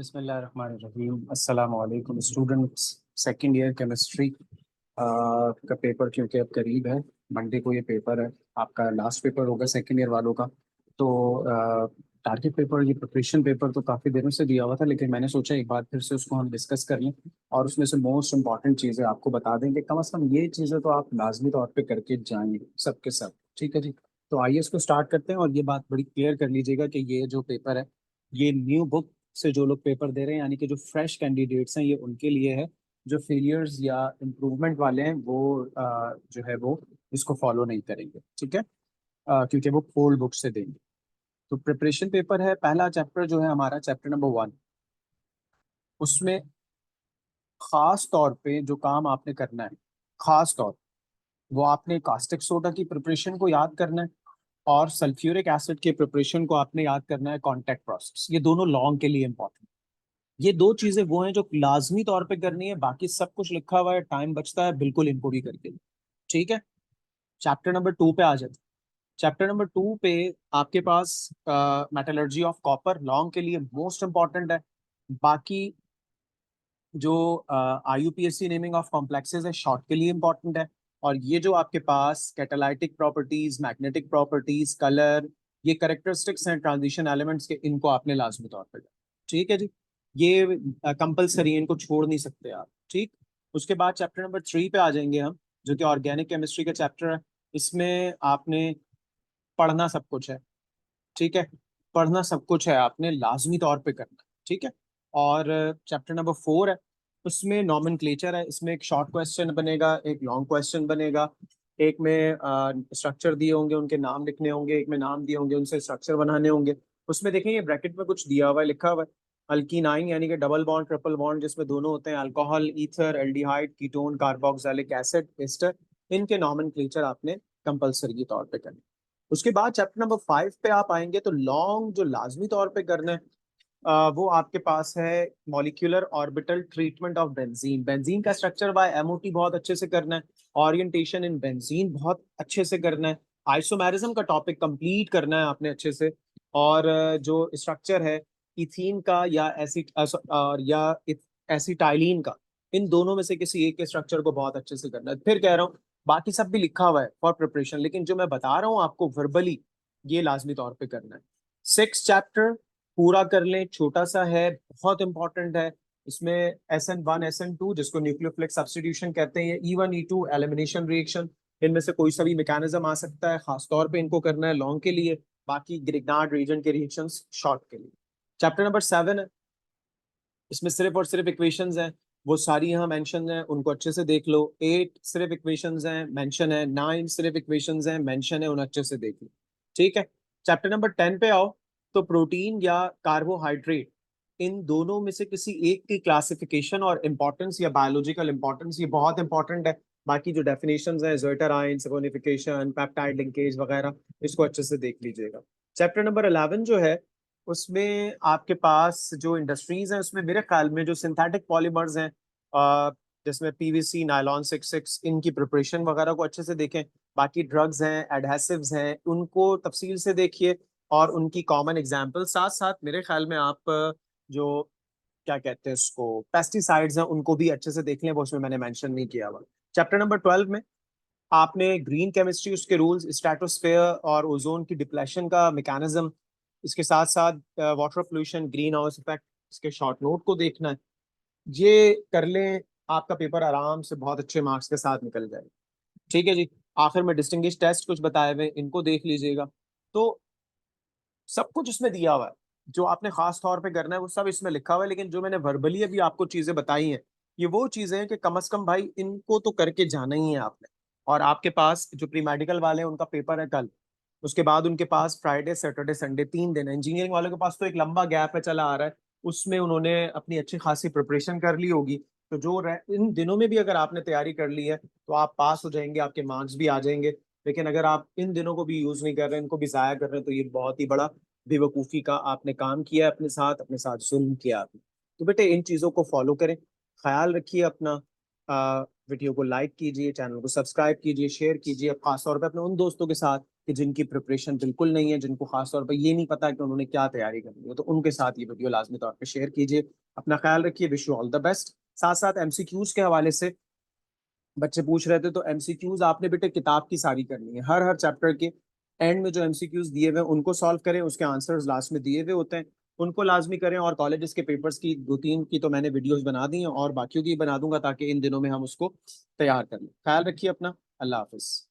बिस्मिल्लाहिर्रहमानिर्रहीम। अस्सलाम वालेकुम स्टूडेंट्स। सेकंड ईयर केमिस्ट्री का पेपर क्योंकि अब करीब है, मंडे को ये पेपर है। आपका लास्ट पेपर होगा सेकंड ईयर वालों का। तो टारगेट पेपर, ये प्रिपरेशन पेपर तो काफ़ी दिनों से दिया हुआ था, लेकिन मैंने सोचा एक बार फिर से उसको हम डिस्कस कर लें और उसमें से मोस्ट इम्पॉर्टेंट चीज़ें आपको बता देंगे। कम से कम ये चीज़ें तो आप लाजमी तौर पे करके जाएंगे सब के सब। ठीक है जी। तो आइए इसको स्टार्ट करते हैं और ये बात बड़ी क्लियर कर लीजिएगा कि ये जो पेपर है, ये न्यू बुक से जो लोग पेपर दे रहे हैं, यानी कि जो फ्रेश कैंडिडेट्स हैं, ये उनके लिए है। जो फेलियर्स या इम्प्रूवमेंट वाले हैं वो जो है वो इसको फॉलो नहीं करेंगे। ठीक है। क्योंकि वो ओल्ड बुक से देंगे। तो प्रिपरेशन पेपर है, पहला चैप्टर जो है हमारा चैप्टर नंबर 1। उसमें खास तौर पे जो काम आपने करना है, खास तौर वो आपने कास्टिक सोडा की प्रिपरेशन को याद करना है और सल्फ्यूरिक एसिड के प्रिपरेशन को आपने याद करना है, कॉन्टैक्ट प्रोसेस। ये दोनों लॉन्ग के लिए इंपॉर्टेंट। ये दो चीजें वो हैं जो लाजमी तौर पे करनी है। बाकी सब कुछ लिखा हुआ है, टाइम बचता है, बिल्कुल इनको भी करके। ठीक है। चैप्टर नंबर 2 पे आ जाते हैं। चैप्टर नंबर 2 पे आपके पास मेटलर्जी ऑफ कॉपर लॉन्ग के लिए मोस्ट इंपॉर्टेंट है। बाकी जो IUPAC नेमिंग ऑफ कॉम्प्लेक्सेस है, शॉर्ट के लिए इंपॉर्टेंट है। और ये जो आपके पास catalytic properties, magnetic properties, colour, ये करेक्टरिस्टिक्स हैं ट्रांजिशन एलिमेंट्स के, इनको आपने लाजमी तौर पे करना। ठीक है जी। ये कंपलसरी, इनको छोड़ नहीं सकते आप। ठीक। उसके बाद चैप्टर नंबर 3 पे आ जाएंगे हम, जो कि ऑर्गेनिक केमिस्ट्री का चैप्टर है। इसमें आपने पढ़ना सब कुछ है। ठीक है। पढ़ना सब कुछ है, आपने लाजमी तौर पे करना है। ठीक है। और चैप्टर नंबर 4 है, उसमें नॉमेनक्लेचर है। इसमें एक शॉर्ट क्वेश्चन बनेगा, एक लॉन्ग क्वेश्चन बनेगा। एक में स्ट्रक्चर दिए होंगे, उनके नाम लिखने होंगे। एक में नाम दिए होंगे, उनसे स्ट्रक्चर बनाने होंगे। उसमें देखेंगे ब्रैकेट में कुछ दिया हुआ है, लिखा हुआ है अल्कीनाइन, यानी कि डबल बॉन्ड ट्रिपल बॉन्ड जिसमें दोनों होते हैं, alcohol, ether, aldehyde, ketone, carboxylic acid, ester. इनके नॉमेनक्लेचर आपने कंपलसरी के तौर पे करने। उसके बाद चैप्टर नंबर 5 पे आप आएंगे तो लॉन्ग जो लाजमी तौर पे करना है, वो आपके पास है molecular orbital treatment of benzene. Benzene का स्ट्रक्चर बाय MOT बहुत अच्छे से करना है। ओरिएंटेशन इन बेंजीन बहुत अच्छे से करना है। आइसोमेरिज्म का टॉपिक कंप्लीट करना है आपने अच्छे से। और जो स्ट्रक्चर है इथीन का या एसिड और या एसिटाइलिन का, इन दोनों में से किसी एक के स्ट्रक्चर को बहुत अच्छे से करना है। फिर कह रहा हूँ, बाकी सब भी लिखा हुआ है फॉर प्रिपरेशन, लेकिन जो मैं बता रहा हूँ आपको वर्बली, ये लाजमी तौर पे करना है। 6 चैप्टर पूरा कर लें, छोटा सा है, बहुत इंपॉर्टेंट है। इसमें SN1 SN2, जिसको न्यूक्लियोफिलिक सब्स्टिट्यूशन कहते हैं, E1 E2 एलिमिनेशन रिएक्शन, इनमें से कोई सा भी मैकेनिज्म आ सकता है। खास तौर पे इनको करना है लॉन्ग के लिए। बाकी ग्रिग्नार्ड रीजन के रिएक्शंस शॉर्ट के लिए। चैप्टर नंबर 7 है, इसमें सिर्फ और सिर्फ इक्वेशंस हैं, वो सारी यहाँ मेंशन है, उनको अच्छे से देख लो। 8 सिर्फ इक्वेशंस हैं, मेंशन है। 9 सिर्फ इक्वेशंस हैं, मेंशन है, उन्हें अच्छे से देख लो। ठीक है। चैप्टर नंबर 10 पे आओ तो प्रोटीन या कार्बोहाइड्रेट, इन दोनों में से किसी एक की क्लासिफिकेशन और इंपॉर्टेंस या बायोलॉजिकल इंपॉर्टेंस, ये बहुत इंपॉर्टेंट है। बाकी जो डेफिनेशंस हैं, ज़्वेटर आयन, सैपोनिफिकेशन, पेप्टाइड लिंकेज वगैरह, इसको अच्छे से देख लीजिएगा। चैप्टर नंबर 11 जो है, उसमें आपके पास जो इंडस्ट्रीज हैं, उसमें मेरे ख्याल में जो सिंथेटिक पॉलीमर्स हैं, जिसमें PVC, नायलॉन 66, इनकी प्रिपरेशन वगैरह को अच्छे से देखें। बाकी ड्रग्स हैं, एडहेसिव्स हैं, उनको तफसील से देखिए और उनकी कॉमन एग्जाम्पल। साथ साथ मेरे ख्याल में आप जो क्या कहते हैं उसको, पेस्टिसाइड्स हैं, उनको भी अच्छे से देख लें, वो उसमें मैंने मेंशन नहीं किया हुआ। चैप्टर नंबर 12 में आपने ग्रीन केमिस्ट्री, उसके रूल्स, स्ट्रेटोस्फेयर और ओजोन की डिप्लेशन का मैकेनिज्म, इसके साथ साथ water pollution, green house effect, इसके शॉर्ट नोट को देखना है। ये कर लें, आपका पेपर आराम से बहुत अच्छे मार्क्स के साथ निकल जाएगा। ठीक है जी। आखिर में डिस्टिंग्विश टेस्ट कुछ बताए हुए, इनको देख लीजिएगा। तो सब कुछ इसमें दिया हुआ है, जो आपने खास तौर पे करना है वो सब इसमें लिखा हुआ है। लेकिन जो मैंने वर्बली अभी आपको चीजें बताई हैं, ये वो चीजें हैं कि कम से कम भाई इनको तो करके जाना ही है आपने। और आपके पास जो प्री मेडिकल वाले हैं, उनका पेपर है कल। उसके बाद उनके पास फ्राइडे सैटरडे संडे 3 दिन है। इंजीनियरिंग वालों के पास तो एक लंबा गैप है चला आ रहा है, उसमें उन्होंने अपनी अच्छी खासी प्रिपरेशन कर ली होगी। तो इन दिनों में भी अगर आपने तैयारी कर ली है तो आप पास हो जाएंगे, आपके मार्क्स भी आ जाएंगे। लेकिन अगर आप इन दिनों को भी यूज नहीं कर रहे, इनको भी जाया कर रहे हैं, तो ये बहुत ही बड़ा बेवकूफ़ी का आपने काम किया है, अपने साथ जुल्म किया आपने। तो बेटे इन चीज़ों को फॉलो करें, ख्याल रखिए अपना। वीडियो को लाइक कीजिए, चैनल को सब्सक्राइब कीजिए, शेयर कीजिए, खासतौर पर अपने उन दोस्तों के साथ कि जिनकी प्रिपरेशन बिल्कुल नहीं है, जिनको खास तौर पर ये नहीं पता कि उन्होंने क्या तैयारी करनी है, तो उनके साथ ये वीडियो लाजमी तौर पर शेयर कीजिए। अपना ख्याल रखिए, wish you all the best. साथ साथ एमसीक्यूज के हवाले से बच्चे पूछ रहे थे, तो एमसीक्यूज आपने बेटे किताब की सारी करनी है। हर हर चैप्टर के एंड में जो एमसीक्यूज दिए हुए हैं उनको सॉल्व करें, उसके आंसर्स लास्ट में दिए हुए होते हैं, उनको लाजमी करें। और कॉलेजेस के पेपर्स की 2-3 की तो मैंने वीडियोस बना दी हैं और बाकियों की बना दूंगा, ताकि इन दिनों में हम उसको तैयार कर लें। ख्याल रखिए अपना। अल्लाह हाफिज।